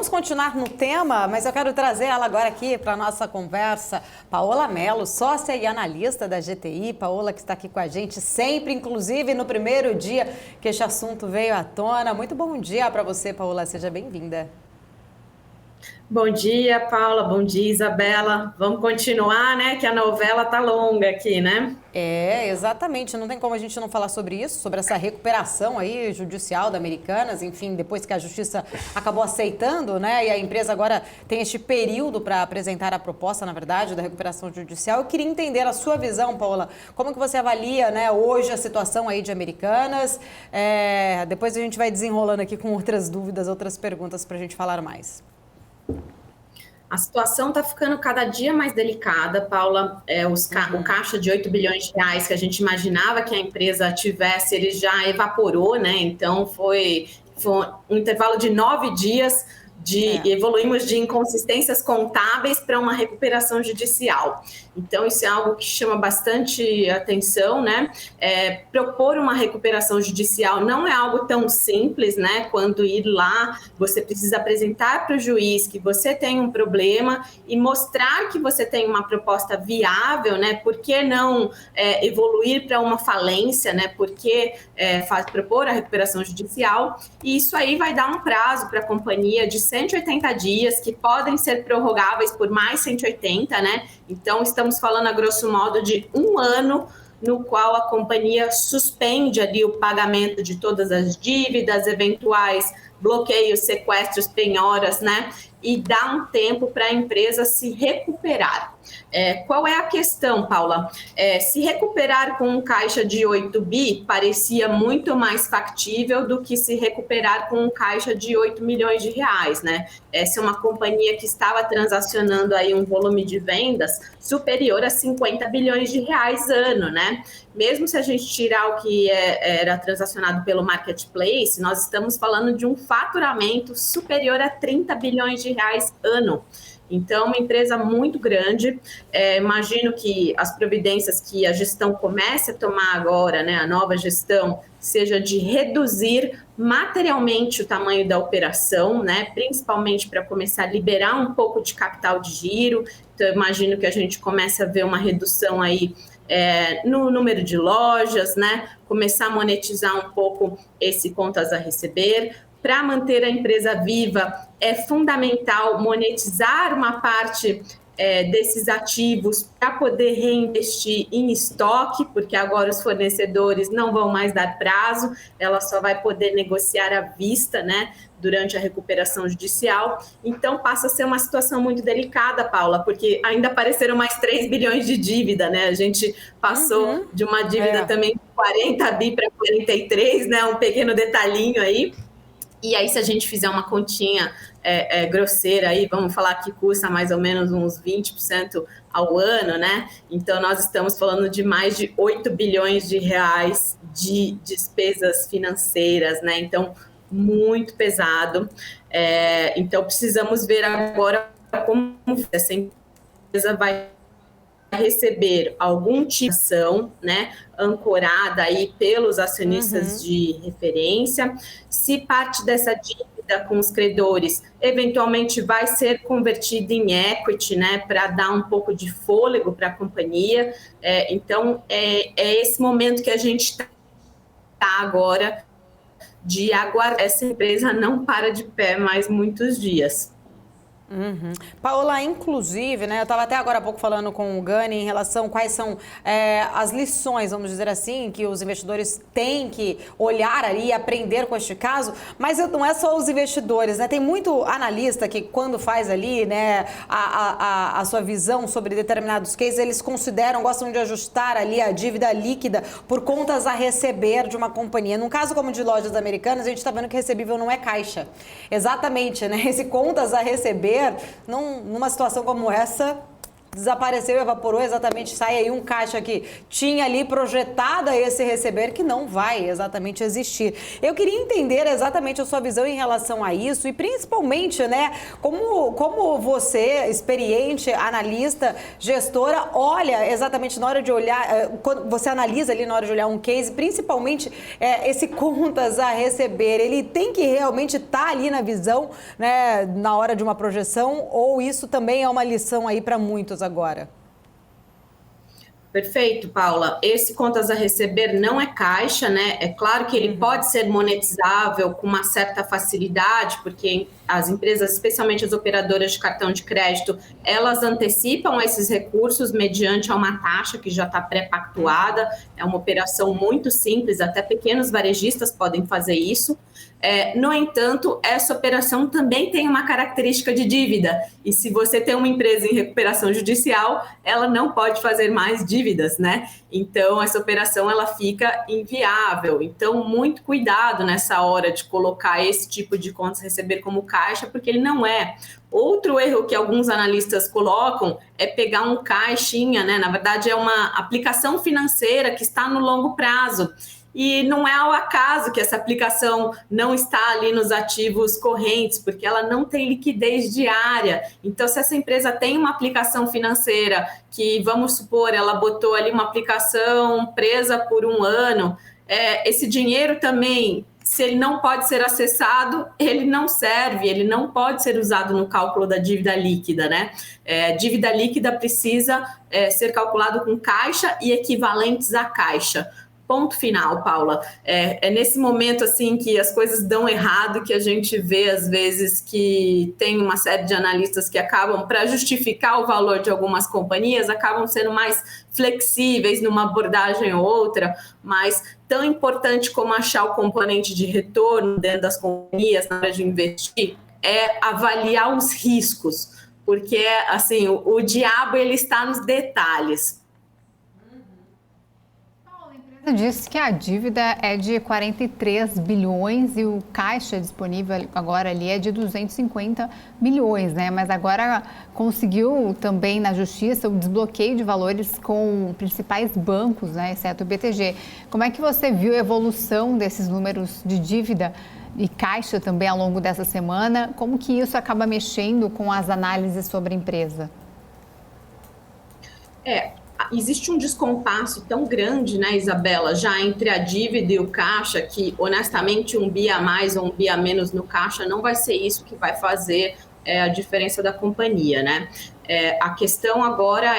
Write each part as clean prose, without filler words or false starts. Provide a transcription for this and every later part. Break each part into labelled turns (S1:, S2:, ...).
S1: vamos continuar no tema, mas eu quero trazer ela agora aqui para a nossa conversa. Paola Mello, sócia e analista da GTI. Paola, que está aqui com a gente sempre, inclusive no primeiro dia que este assunto veio à tona. Muito bom dia para você, Paola. Seja bem-vinda.
S2: Bom dia, Paula. Bom dia, Isabela. Vamos continuar, né? Que a novela tá longa aqui, né?
S1: Exatamente. Não tem como a gente não falar sobre isso, sobre essa recuperação aí judicial da Americanas, enfim, depois que a justiça acabou aceitando, né? E a empresa agora tem este período para apresentar a proposta, na verdade, da recuperação judicial. Eu queria entender a sua visão, Paola. Como que você avalia, né, hoje a situação aí de Americanas? Depois a gente vai desenrolando aqui com outras dúvidas, outras perguntas para a gente falar mais.
S2: A situação está ficando cada dia mais delicada, Paula. O caixa de 8 bilhões de reais que a gente imaginava que a empresa tivesse, ele já evaporou, né? Então, foi um intervalo de 9 dias evoluímos de inconsistências contábeis para uma recuperação judicial. Então, isso é algo que chama bastante atenção, né? Propor uma recuperação judicial não é algo tão simples, né? Quando ir lá, você precisa apresentar para o juiz que você tem um problema e mostrar que você tem uma proposta viável, né? Por que não evoluir para uma falência, né? Por que propor a recuperação judicial? E isso aí vai dar um prazo para a companhia de 180 dias, que podem ser prorrogáveis por mais 180, né? Então, estamos falando, a grosso modo, de um ano no qual a companhia suspende ali o pagamento de todas as dívidas, eventuais bloqueios, sequestros, penhoras, né? E dá um tempo para a empresa se recuperar. Qual é a questão, Paula? Se recuperar com um caixa de 8 bi parecia muito mais factível do que se recuperar com um caixa de 8 milhões de reais, né? Essa é uma companhia que estava transacionando aí um volume de vendas superior a 50 bilhões de reais ano, né? Mesmo se a gente tirar o que era transacionado pelo marketplace, nós estamos falando de um faturamento superior a 30 bilhões de reais ano. Então, uma empresa muito grande. Imagino que as providências que a gestão comece a tomar agora, né, a nova gestão, seja de reduzir materialmente o tamanho da operação, né, principalmente para começar a liberar um pouco de capital de giro. Então, eu imagino que a gente comece a ver uma redução aí no número de lojas, né, começar a monetizar um pouco esse contas a receber. Para manter a empresa viva, é fundamental monetizar uma parte desses ativos para poder reinvestir em estoque, porque agora os fornecedores não vão mais dar prazo, ela só vai poder negociar à vista, né, durante a recuperação judicial. Então, passa a ser uma situação muito delicada, Paula, porque ainda apareceram mais 3 bilhões de dívida, né? A gente passou de uma dívida também de 40 bi para 43, né? Um pequeno detalhinho aí. E aí, se a gente fizer uma continha grosseira aí, vamos falar que custa mais ou menos uns 20% ao ano, né? Então, nós estamos falando de mais de 8 bilhões de reais de despesas financeiras, né? Então, muito pesado. Então, precisamos ver agora como essa empresa vai receber algum tipo de ação, né, ancorada aí pelos acionistas de referência. Se parte dessa dívida com os credores eventualmente vai ser convertida em equity, né, para dar um pouco de fôlego para a companhia. Então, é esse momento que a gente está agora de aguardar. Essa empresa não para de pé mais muitos dias.
S1: Paola, inclusive, né, eu estava até agora há pouco falando com o Gani em relação a quais são as lições, vamos dizer assim, que os investidores têm que olhar ali e aprender com este caso, mas não é só os investidores, né, tem muito analista que quando faz ali, né, a sua visão sobre determinados cases, eles gostam de ajustar ali a dívida líquida por contas a receber de uma companhia. Num caso como de Lojas Americanas, a gente está vendo que recebível não é caixa. Exatamente, né, esse contas a receber numa situação como essa desapareceu, evaporou exatamente, sai aí um caixa que tinha ali projetado a esse receber que não vai exatamente existir. Eu queria entender exatamente a sua visão em relação a isso e principalmente, né, como você, experiente, analista, gestora, olha exatamente na hora de olhar, quando você analisa ali na hora de olhar um case, principalmente esse contas a receber, ele tem que realmente estar ali na visão, né, na hora de uma projeção, ou isso também é uma lição aí para muitos agora?
S2: Perfeito, Paula. Esse contas a receber não é caixa, né? É claro que ele pode ser monetizável com uma certa facilidade, porque as empresas, especialmente as operadoras de cartão de crédito, elas antecipam esses recursos mediante uma taxa que já está pré-pactuada. É uma operação muito simples, até pequenos varejistas podem fazer isso. No entanto, essa operação também tem uma característica de dívida. E se você tem uma empresa em recuperação judicial, ela não pode fazer mais dívidas, né? Então, essa operação ela fica inviável. Então, muito cuidado nessa hora de colocar esse tipo de contas a receber como caixa, porque ele não é. Outro erro que alguns analistas colocam é pegar um caixinha, né? Na verdade, é uma aplicação financeira que está no longo prazo. E não é ao acaso que essa aplicação não está ali nos ativos correntes, porque ela não tem liquidez diária. Então, se essa empresa tem uma aplicação financeira que, vamos supor, ela botou ali uma aplicação presa por um ano, esse dinheiro também, se ele não pode ser acessado, ele não serve, ele não pode ser usado no cálculo da dívida líquida, né? Dívida líquida precisa ser calculado com caixa e equivalentes à caixa. Ponto final, Paula. É nesse momento assim que as coisas dão errado que a gente vê às vezes que tem uma série de analistas que acabam, para justificar o valor de algumas companhias, acabam sendo mais flexíveis numa abordagem ou outra, mas tão importante como achar o componente de retorno dentro das companhias na hora de investir é avaliar os riscos, porque assim o diabo ele está nos detalhes.
S3: Você disse que a dívida é de 43 bilhões e o caixa disponível agora ali é de 250 milhões, né? Mas agora conseguiu também na justiça o desbloqueio de valores com principais bancos, né? Exceto o BTG. Como é que você viu a evolução desses números de dívida e caixa também ao longo dessa semana? Como que isso acaba mexendo com as análises sobre a empresa?
S2: Existe um descompasso tão grande, né, Isabela, já entre a dívida e o caixa, que honestamente um bi a mais ou um bi a menos no caixa não vai ser isso que vai fazer a diferença da companhia, né? A questão agora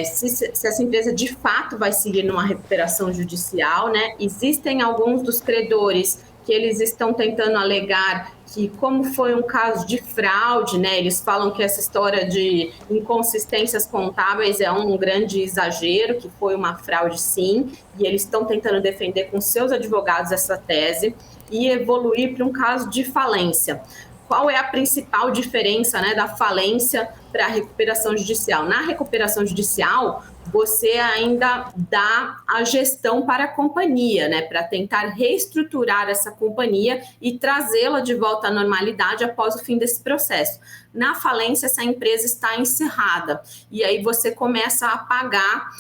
S2: se essa empresa de fato vai seguir numa recuperação judicial, né? Existem alguns dos credores que eles estão tentando alegar que, como foi um caso de fraude, né, eles falam que essa história de inconsistências contábeis é um grande exagero, que foi uma fraude sim, e eles estão tentando defender com seus advogados essa tese e evoluir para um caso de falência. Qual é a principal diferença, né, da falência para a recuperação judicial? Na recuperação judicial, você ainda dá a gestão para a companhia, né, para tentar reestruturar essa companhia e trazê-la de volta à normalidade após o fim desse processo. Na falência, essa empresa está encerrada e aí você começa a pagar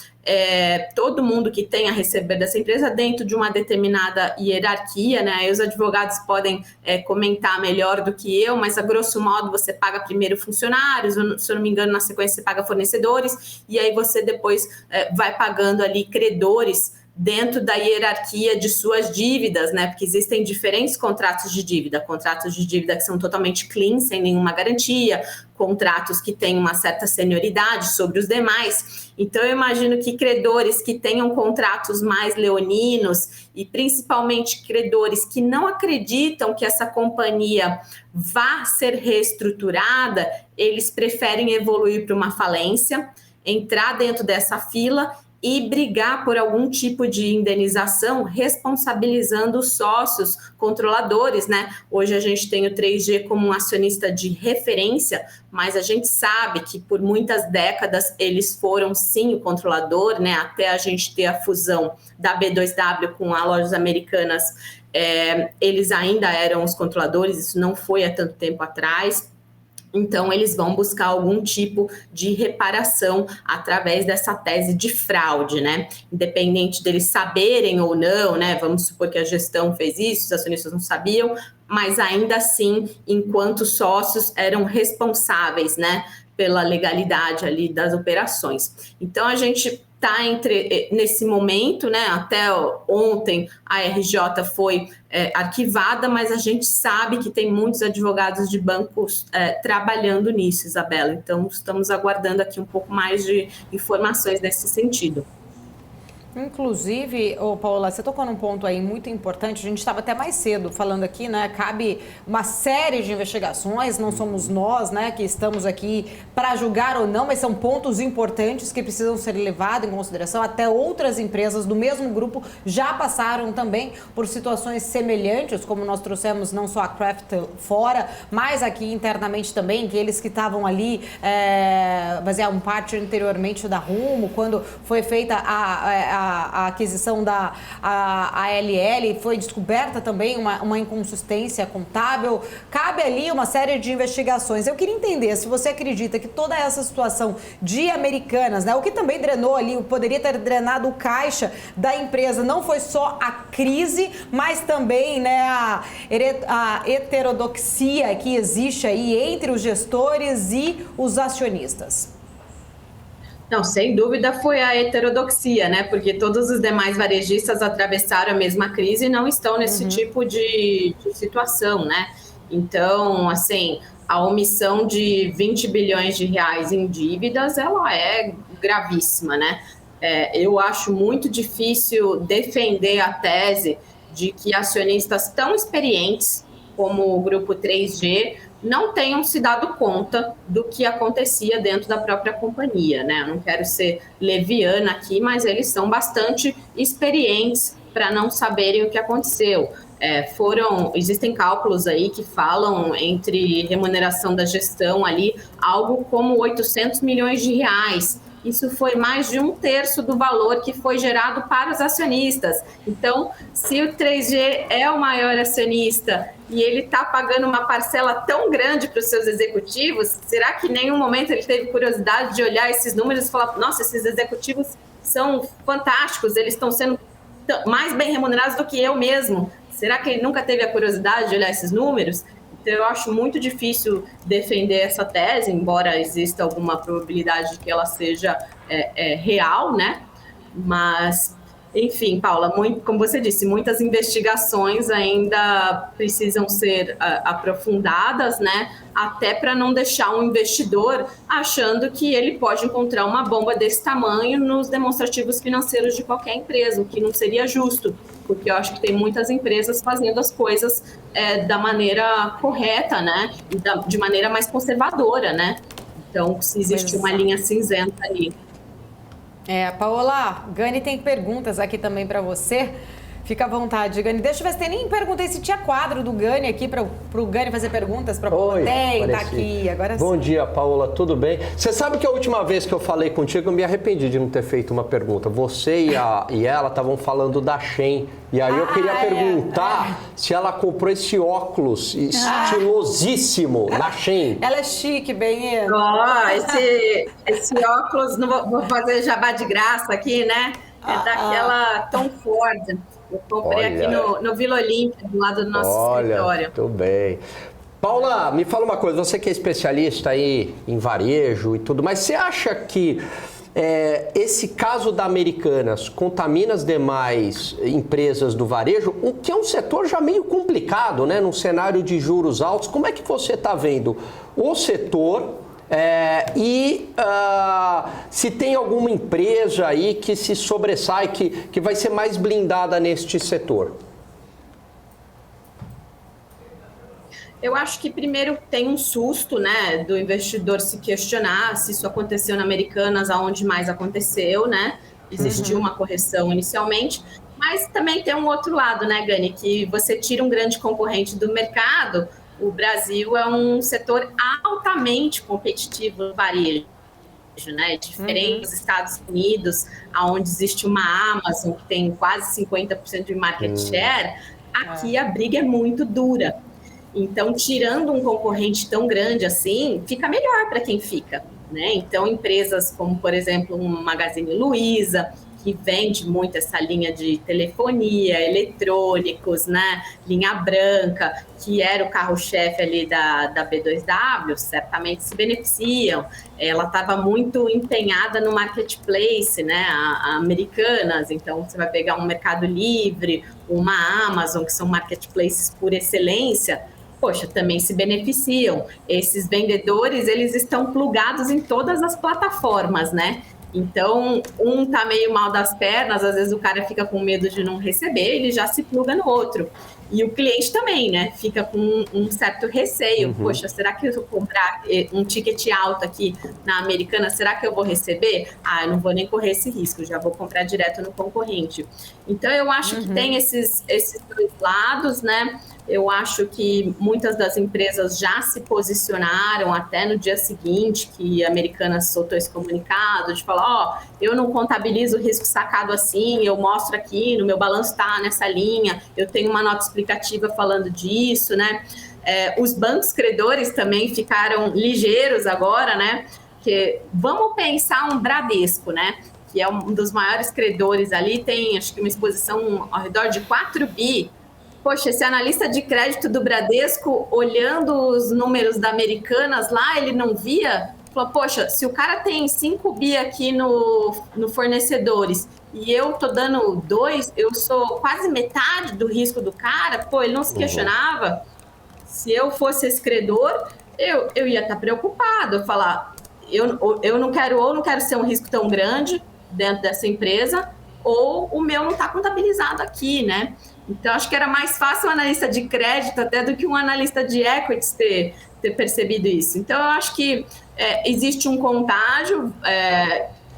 S2: todo mundo que tem a receber dessa empresa dentro de uma determinada hierarquia, né? Aí os advogados podem comentar melhor do que eu, mas a grosso modo você paga primeiro funcionários, se eu não me engano, na sequência você paga fornecedores, e aí você depois vai pagando ali credores dentro da hierarquia de suas dívidas, né? Porque existem diferentes contratos de dívida que são totalmente clean, sem nenhuma garantia, contratos que têm uma certa senioridade sobre os demais. Então, eu imagino que credores que tenham contratos mais leoninos e principalmente credores que não acreditam que essa companhia vá ser reestruturada, eles preferem evoluir para uma falência, entrar dentro dessa fila e brigar por algum tipo de indenização, responsabilizando os sócios controladores, né? Hoje a gente tem o 3G como um acionista de referência, mas a gente sabe que por muitas décadas eles foram sim o controlador, né? Até a gente ter a fusão da B2W com a Lojas Americanas, eles ainda eram os controladores, isso não foi há tanto tempo atrás. Então, eles vão buscar algum tipo de reparação através dessa tese de fraude, né? Independente deles saberem ou não, né? Vamos supor que a gestão fez isso, os acionistas não sabiam, mas ainda assim, enquanto sócios, eram responsáveis, né? Pela legalidade ali das operações. Então, a gente está nesse momento, né? Até ontem a RJ foi arquivada, mas a gente sabe que tem muitos advogados de bancos trabalhando nisso, Isabela. Então, estamos aguardando aqui um pouco mais de informações nesse sentido.
S1: Inclusive, Paola, você tocou num ponto aí muito importante, a gente estava até mais cedo falando aqui, né, cabe uma série de investigações, não somos nós, né, que estamos aqui para julgar ou não, mas são pontos importantes que precisam ser levados em consideração, até outras empresas do mesmo grupo já passaram também por situações semelhantes, como nós trouxemos não só a Kraft fora, mas aqui internamente também, que eles que estavam ali, faziam parte anteriormente da Rumo, quando foi feita a aquisição da ALL, foi descoberta também uma inconsistência contábil. Cabe ali uma série de investigações. Eu queria entender se você acredita que toda essa situação de Americanas, né, o que também drenou ali, poderia ter drenado o caixa da empresa, não foi só a crise, mas também, né, a heterodoxia que existe aí entre os gestores e os acionistas.
S2: Não, sem dúvida foi a heterodoxia, né? Porque todos os demais varejistas atravessaram a mesma crise e não estão nesse tipo de situação, né? Então, assim, a omissão de 20 bilhões de reais em dívidas, ela é gravíssima, né? Eu acho muito difícil defender a tese de que acionistas tão experientes como o Grupo 3G não tenham se dado conta do que acontecia dentro da própria companhia, né? Eu não quero ser leviana aqui, mas eles são bastante experientes para não saberem o que aconteceu. Existem cálculos aí que falam entre remuneração da gestão ali, algo como 800 milhões de reais. Isso foi mais de 1/3 do valor que foi gerado para os acionistas. Então, se o 3G é o maior acionista e ele está pagando uma parcela tão grande para os seus executivos, será que em nenhum momento ele teve curiosidade de olhar esses números e falar, nossa, esses executivos são fantásticos, eles estão sendo mais bem remunerados do que eu mesmo. Será que ele nunca teve a curiosidade de olhar esses números? Então, eu acho muito difícil defender essa tese, embora exista alguma probabilidade de que ela seja real, né? Mas, enfim, Paula, como você disse, muitas investigações ainda precisam ser aprofundadas, né? Até para não deixar um investidor achando que ele pode encontrar uma bomba desse tamanho nos demonstrativos financeiros de qualquer empresa, o que não seria justo, porque eu acho que tem muitas empresas fazendo as coisas da maneira correta, né? E de maneira mais conservadora, né? Então, se existe uma linha cinzenta ali.
S1: Paola, Gani tem perguntas aqui também para você. Fica à vontade, Gani. Deixa eu ver se tem, nem perguntei se tinha quadro do Gani aqui para o Gani fazer perguntas para a Paola. Tem, tá aqui, agora sim.
S4: Bom dia, Paola, tudo bem? Você sabe que a última vez que eu falei contigo, eu me arrependi de não ter feito uma pergunta. Você e ela estavam falando da Shein. E aí eu queria perguntar se ela comprou esse óculos estilosíssimo na Shein.
S1: Ela é chique, bem.
S2: Esse óculos, não vou fazer jabá de graça aqui, né? É daquela Tom Ford. Eu comprei aqui no Vila Olímpia, do lado do nosso escritório.
S4: Tudo bem. Paula, me fala uma coisa, você que é especialista aí em varejo e tudo, mas você acha que esse caso da Americanas contamina as demais empresas do varejo, o que é um setor já meio complicado, né? Num cenário de juros altos, como é que você está vendo o setor se tem alguma empresa aí que se sobressai, que vai ser mais blindada neste setor?
S2: Eu acho que primeiro tem um susto, né, do investidor se questionar se isso aconteceu na Americanas, aonde mais aconteceu, né? Existiu uma correção inicialmente, mas também tem um outro lado, né, Gani, que você tira um grande concorrente do mercado. O Brasil é um setor altamente competitivo no varejo, né? Diferente dos Estados Unidos, onde existe uma Amazon que tem quase 50% de market share, aqui a briga é muito dura. Então, tirando um concorrente tão grande assim, fica melhor para quem fica, né? Então, empresas como, por exemplo, um Magazine Luiza, que vende muito essa linha de telefonia, eletrônicos, né? Linha branca, que era o carro-chefe ali da B2W, certamente se beneficiam. Ela estava muito empenhada no marketplace, né? A Americanas, então você vai pegar um Mercado Livre, uma Amazon, que são marketplaces por excelência, poxa, também se beneficiam. Esses vendedores, eles estão plugados em todas as plataformas, né? Então, um tá meio mal das pernas, às vezes o cara fica com medo de não receber, ele já se pluga no outro. E o cliente também, né? Fica com um certo receio. Poxa, será que eu vou comprar um ticket alto aqui na Americana, será que eu vou receber? Ah, eu não vou nem correr esse risco, já vou comprar direto no concorrente. Então, eu acho que tem esses dois lados, né? Eu acho que muitas das empresas já se posicionaram até no dia seguinte que a Americanas soltou esse comunicado de falar, eu não contabilizo o risco sacado assim, eu mostro aqui, no meu balanço está nessa linha, eu tenho uma nota explicativa falando disso, né? Os bancos credores também ficaram ligeiros agora, né? Que vamos pensar um Bradesco, né? Que é um dos maiores credores ali, tem acho que uma exposição ao redor de 4 bi. Poxa, esse analista de crédito do Bradesco, olhando os números da Americanas lá, ele não via? Falou, poxa, se o cara tem 5 bi aqui no fornecedores e eu tô dando 2, eu sou quase metade do risco do cara, pô, ele não se questionava. Se eu fosse esse credor, eu ia estar preocupado, eu falar, eu não quero ser um risco tão grande dentro dessa empresa, ou o meu não está contabilizado aqui, né? Então, acho que era mais fácil um analista de crédito até do que um analista de equities ter percebido isso. Então, eu acho que existe um contágio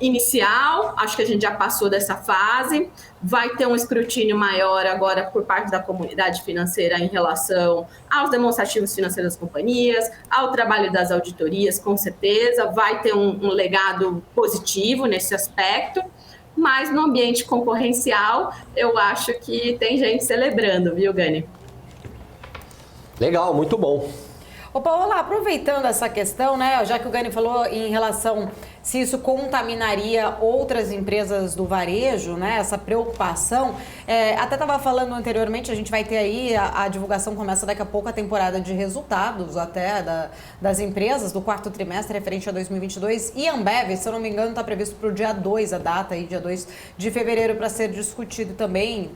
S2: inicial, acho que a gente já passou dessa fase, vai ter um escrutínio maior agora por parte da comunidade financeira em relação aos demonstrativos financeiros das companhias, ao trabalho das auditorias, com certeza, vai ter um legado positivo nesse aspecto, mas no ambiente concorrencial, eu acho que tem gente celebrando, viu, Gani?
S4: Legal, muito bom.
S1: Ô, Paola, aproveitando essa questão, né, já que o Gani falou em relação se isso contaminaria outras empresas do varejo, né, essa preocupação, até estava falando anteriormente, a gente vai ter aí, a divulgação começa daqui a pouco, a temporada de resultados até das empresas do quarto trimestre referente a 2022, e Ambev, se eu não me engano, está previsto para o dia 2, a data aí, dia 2 de fevereiro, para ser discutido também,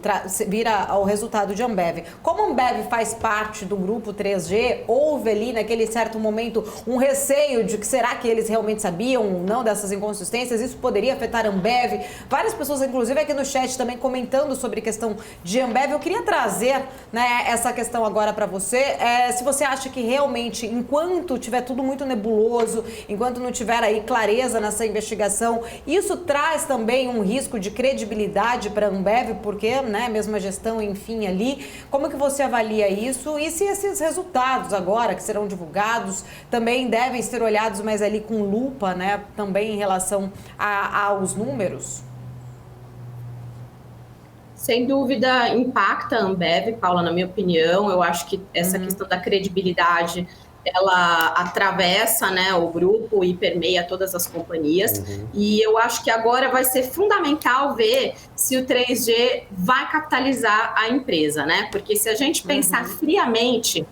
S1: vira o resultado de Ambev. Como a Ambev faz parte do grupo 3G, houve ali naquele certo momento um receio de que será que eles realmente sabiam ou não dessas inconsistências, isso poderia afetar a Ambev. Várias pessoas, inclusive aqui no chat, também comentando sobre a questão de Ambev. Eu queria trazer, né, essa questão agora para você. Se você acha que realmente, enquanto tiver tudo muito nebuloso, enquanto não tiver aí clareza nessa investigação, isso traz também um risco de credibilidade para a Ambev, porque, né, mesmo a gestão, enfim, ali. Como que você avalia isso? E se esses resultados agora, que serão divulgados, também devem ser olhados mais ali com lupa, né, também em relação aos números?
S2: Sem dúvida, impacta a Ambev, Paula, na minha opinião. Eu acho que essa questão da credibilidade, ela atravessa, né, o grupo e permeia todas as companhias. E eu acho que agora vai ser fundamental ver se o 3G vai capitalizar a empresa, né? Porque se a gente pensar friamente,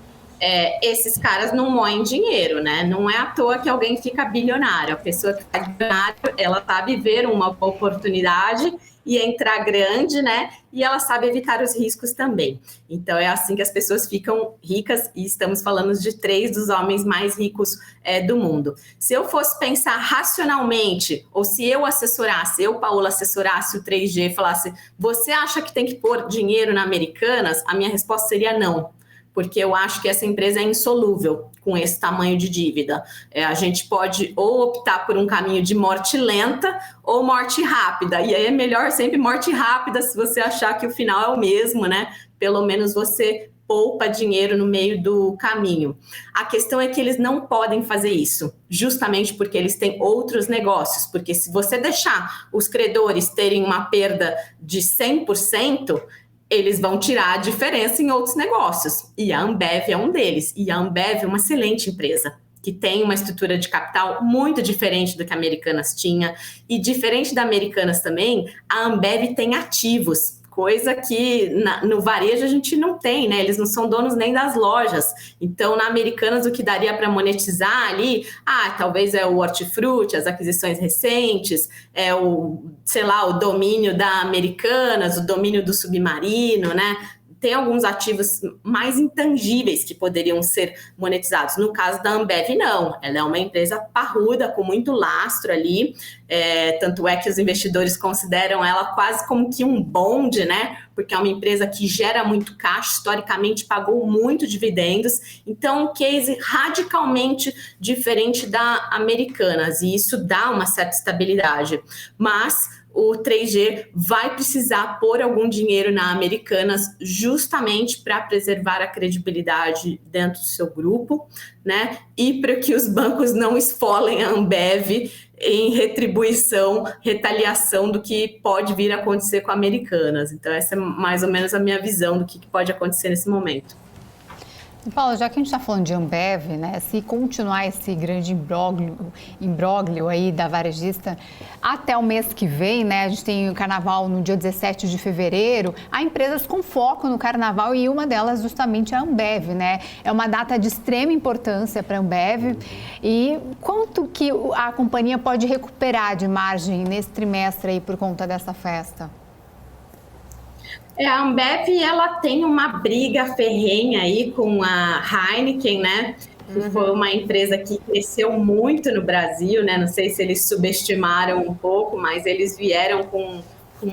S2: esses caras não moem dinheiro, né? Não é à toa que alguém fica bilionário. A pessoa que fica bilionária, ela sabe ver uma oportunidade e entrar grande, né? E ela sabe evitar os riscos também. Então, é assim que as pessoas ficam ricas, e estamos falando de 3 dos homens mais ricos do mundo. Se eu fosse pensar racionalmente, ou se eu assessorasse, Paola, assessorasse o 3G e falasse, você acha que tem que pôr dinheiro na Americanas? A minha resposta seria não. Porque eu acho que essa empresa é insolúvel com esse tamanho de dívida. A gente pode ou optar por um caminho de morte lenta ou morte rápida. E aí é melhor sempre morte rápida se você achar que o final é o mesmo, né? Pelo menos você poupa dinheiro no meio do caminho. A questão é que eles não podem fazer isso, justamente porque eles têm outros negócios. Porque se você deixar os credores terem uma perda de 100%, eles vão tirar a diferença em outros negócios. E a Ambev é um deles. E a Ambev é uma excelente empresa, que tem uma estrutura de capital muito diferente do que a Americanas tinha. E diferente da Americanas também, a Ambev tem ativos, coisa que no varejo a gente não tem, né? Eles não são donos nem das lojas. Então, na Americanas, o que daria para monetizar ali, talvez é o hortifruti, as aquisições recentes, é o domínio da Americanas, o domínio do Submarino, né? Tem alguns ativos mais intangíveis que poderiam ser monetizados. No caso da Ambev, não. Ela é uma empresa parruda, com muito lastro ali. Tanto é que os investidores consideram ela quase como que um bonde, né? Porque é uma empresa que gera muito caixa, historicamente pagou muito dividendos. Então, um case radicalmente diferente da Americanas. E isso dá uma certa estabilidade. Mas o 3G vai precisar pôr algum dinheiro na Americanas justamente para preservar a credibilidade dentro do seu grupo, né? E para que os bancos não esfolem a Ambev em retaliação do que pode vir a acontecer com a Americanas. Então, essa é mais ou menos a minha visão do que pode acontecer nesse momento.
S3: Paulo, já que a gente está falando de Ambev, né, se continuar esse grande imbróglio aí da varejista até o mês que vem, né, a gente tem o carnaval no dia 17 de fevereiro, há empresas com foco no carnaval e uma delas justamente é a Ambev, né? É uma data de extrema importância para a Ambev. E quanto que a companhia pode recuperar de margem nesse trimestre aí por conta dessa festa?
S2: A Ambev, ela tem uma briga ferrenha aí com a Heineken, né? Que foi uma empresa que cresceu muito no Brasil, né? Não sei se eles subestimaram um pouco, mas eles vieram com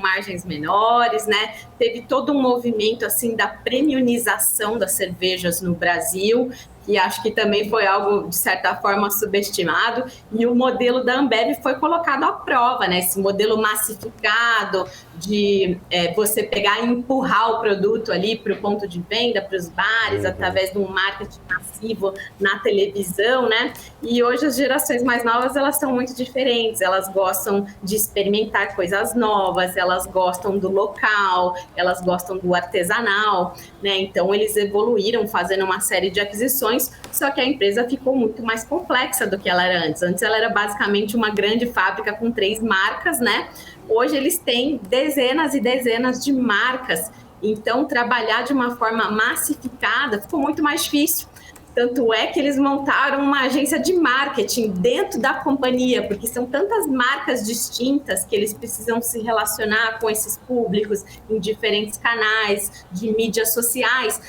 S2: margens menores, né? Teve todo um movimento, assim, da premiumização das cervejas no Brasil, que acho que também foi algo, de certa forma, subestimado, e o modelo da Ambev foi colocado à prova, né? Esse modelo massificado de você pegar e empurrar o produto ali para o ponto de venda, para os bares, através de um marketing massivo na televisão, né? E hoje as gerações mais novas, elas são muito diferentes, elas gostam de experimentar coisas novas, elas gostam do local, elas gostam do artesanal, né? Então, eles evoluíram fazendo uma série de aquisições, só que a empresa ficou muito mais complexa do que ela era antes. Antes ela era basicamente uma grande fábrica com 3 marcas, né? Hoje eles têm dezenas e dezenas de marcas. Então, trabalhar de uma forma massificada ficou muito mais difícil. Tanto é que eles montaram uma agência de marketing dentro da companhia, porque são tantas marcas distintas que eles precisam se relacionar com esses públicos em diferentes canais de mídias sociais,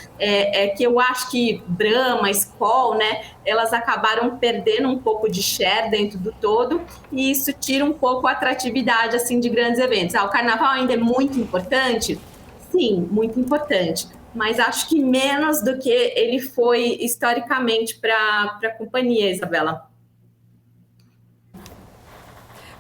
S2: que eu acho que Brahma, Skol, né, elas acabaram perdendo um pouco de share dentro do todo, e isso tira um pouco a atratividade assim, de grandes eventos. O carnaval ainda é muito importante? Sim, muito importante. Mas acho que menos do que ele foi historicamente para a companhia, Isabela.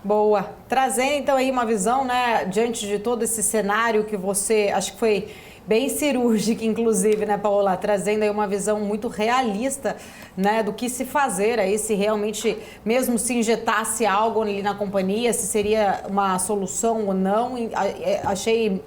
S1: Boa. Trazendo então aí uma visão, né, diante de todo esse cenário que você, acho que foi bem cirúrgica, inclusive, né, Paola? Trazendo aí uma visão muito realista, né, do que se fazer aí, se realmente, mesmo se injetasse algo ali na companhia, se seria uma solução ou não. Achei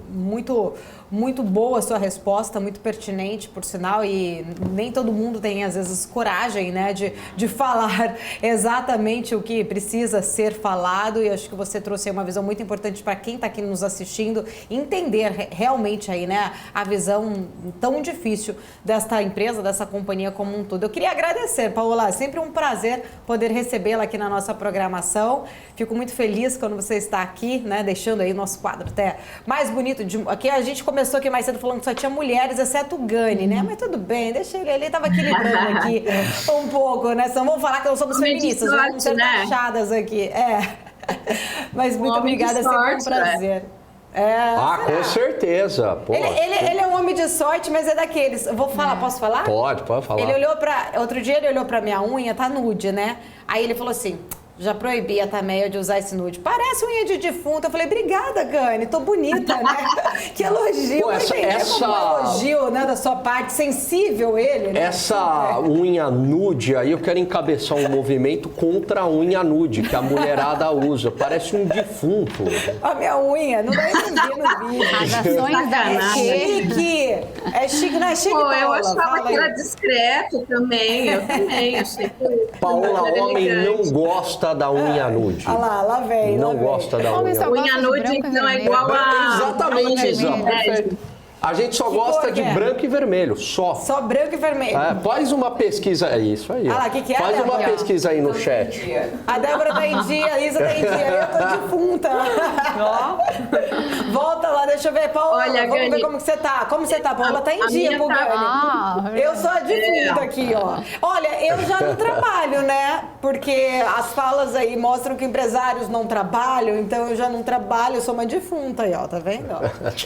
S1: muito boa a sua resposta, muito pertinente, por sinal, e nem todo mundo tem, às vezes, coragem, né, de falar exatamente o que precisa ser falado, e acho que você trouxe uma visão muito importante para quem está aqui nos assistindo, entender realmente aí, né, a visão tão difícil desta empresa, dessa companhia como um todo. Eu queria agradecer, Paola, sempre um prazer poder recebê-la aqui na nossa programação. Fico muito feliz quando você está aqui, né, deixando aí o nosso quadro até mais bonito. Aqui a gente começou aqui mais cedo falando que só tinha mulheres, exceto o Gani, né? Mas tudo bem, deixa ele estava equilibrando aqui um pouco, né? Só vamos falar que nós somos feministas, vamos ser taxadas aqui. Mas muito obrigada, sempre um prazer.
S4: Com certeza. Pô,
S1: ele é um homem de sorte, mas é daqueles. Eu vou falar, posso falar?
S4: Pode falar.
S1: Ele olhou outro dia ele olhou pra minha unha, tá nude, né? Aí ele falou assim: Já proibi a Tameia de usar esse nude. Parece unha de defunto. Eu falei, obrigada, Gani, tô bonita, né? Que elogio.
S4: Pô,
S1: Como elogio, né, da sua parte, sensível ele, né?
S4: Essa unha nude aí, eu quero encabeçar um movimento contra a unha nude, que a mulherada usa. Parece um defunto.
S1: A minha unha, não dá entender no vídeo.
S3: As ações da
S1: É chique. É chique, não é chique,
S2: Pô,
S1: Paola?
S2: eu achava
S1: Fala
S2: que
S1: aí.
S2: era discreto também. Eu também achei que...
S4: Paola,
S2: era
S4: homem
S2: elegante.
S4: não gosta da unha nude.
S1: Olha lá vem.
S4: Não
S1: lá vem.
S4: gosta da
S3: Homem
S4: unha
S3: só
S4: nude.
S3: gosta
S2: Unha
S3: de
S2: nude,
S3: branco e
S2: então, é
S3: vermelho.
S2: igual a...
S4: Exatamente, Isa.
S2: a-
S4: Perfeito. A gente só
S1: Que
S4: gosta
S1: cor
S4: de
S1: que é?
S4: branco e vermelho, só.
S1: Só branco e vermelho.
S4: Faz uma pesquisa, é isso aí. ó.
S1: Ah lá, que é,
S4: Faz uma
S1: Débora?
S4: pesquisa aí no chat.
S1: A Débora tá em dia, a Isa tá em dia, eu tô defunta. Ó. Volta lá, deixa eu ver, Paola.
S2: Olha,
S1: vamos ver
S2: Gani,
S1: como que você tá. Como você tá, Paola? Tá em
S2: a
S1: dia,
S2: minha
S1: pro
S2: tá-
S1: Gani. Eu sou a defunta aqui, ó. Olha, eu já não trabalho, né? Porque as falas aí mostram que empresários não trabalham, então eu já não trabalho, eu sou uma defunta aí, ó, tá vendo?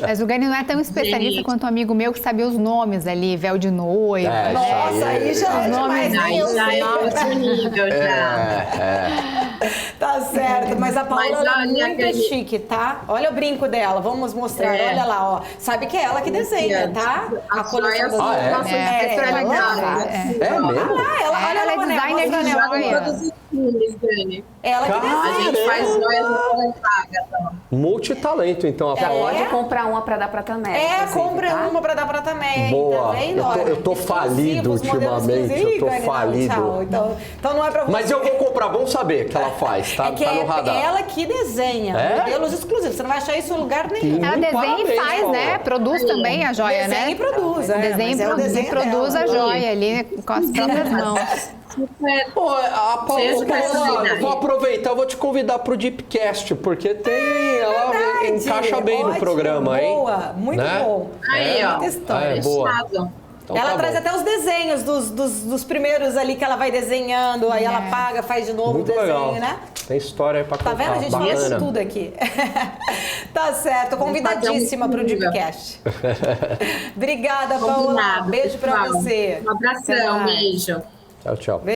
S3: Mas o Gani não é tão especialista
S2: Gente.
S3: quanto um amigo meu que sabia os nomes ali, véu de noiva.
S4: É,
S1: Nossa, aí já é
S3: Os nomes
S1: demais, nem eu
S2: Aí já
S1: sei.
S2: é outro nível, já.
S1: Tá certo, mas a Paola
S2: Mas
S1: ela é
S2: olha,
S1: muito
S2: Gani-
S1: chique, tá? Olha o brinco dela, vamos mostrar,
S2: É.
S1: olha lá, ó. Sabe que é ela que desenha, tá?
S2: As
S1: coleção
S2: joias
S1: das
S2: são
S4: é?
S2: nossas
S3: É,
S1: ela
S3: legal.
S1: faz.
S4: É
S1: Ah,
S4: mesmo?
S1: lá,
S3: Ela é
S1: o anel,
S3: designer
S1: mostra o
S3: de
S1: anel
S2: joga
S1: aí,
S2: em
S1: ó.
S2: todos os filmes, Dani.
S1: Ela que
S2: A
S1: desenha.
S2: gente faz joias no Paga.
S4: Multitalento, então. a
S5: Já
S4: Paola.
S5: pode comprar uma pra dar pra Tameia.
S1: É,
S5: inclusive,
S1: compra
S5: tá?
S1: uma pra dar pra também,
S4: Boa.
S1: tá vendo?
S4: Eu tô-
S1: Olha,
S4: eu tô falido
S1: exclusivos, modelos
S4: ultimamente,
S1: exclusivos.
S4: eu tô
S1: Ih, Gani, não,
S4: falido.
S1: tchau. Então não é pra você.
S4: Mas eu vou comprar, vamos saber o que ela faz, tá?
S1: É que
S4: Tá no
S1: é
S4: radar.
S1: ela que desenha,
S4: É?
S1: modelos exclusivos. Você não vai achar isso em lugar nenhum.
S3: Ela desenha
S4: Parabéns,
S3: e faz,
S4: Paola.
S3: né? Produz também a joia,
S1: Desenha
S3: né?
S1: e produz, é,
S3: Desenha
S1: mas é o
S3: e
S1: desenho
S3: produz
S1: dela.
S3: a joia ali com as próprias mãos.
S2: Super.
S4: Pô, a
S2: Seja
S4: Paola,
S2: personalidade.
S4: vou aproveitar, eu vou te convidar pro Deepcast, porque ela
S1: Verdade.
S4: encaixa bem no
S1: Ótimo,
S4: programa, hein?
S1: boa, muito
S4: Né?
S1: bom.
S2: Aí, ó.
S1: Muita história.
S4: É, boa.
S2: Fechado.
S4: Então
S1: Ela
S4: tá
S1: traz
S4: bom.
S1: até os desenhos dos primeiros ali que ela vai desenhando, aí ela paga, faz de novo
S4: Muito
S1: o desenho,
S4: legal.
S1: né?
S4: Tem história aí pra
S1: Tá
S4: contar.
S1: vendo? A gente
S4: bacana.
S1: faz tudo aqui. Tá certo, convidadíssima pro Deepcast. Obrigada, Paola.
S2: Combinado,
S1: Beijo pra
S2: pessoal.
S1: você.
S2: Um abração,
S1: Até mais.
S2: beijo.
S4: Tchau, tchau.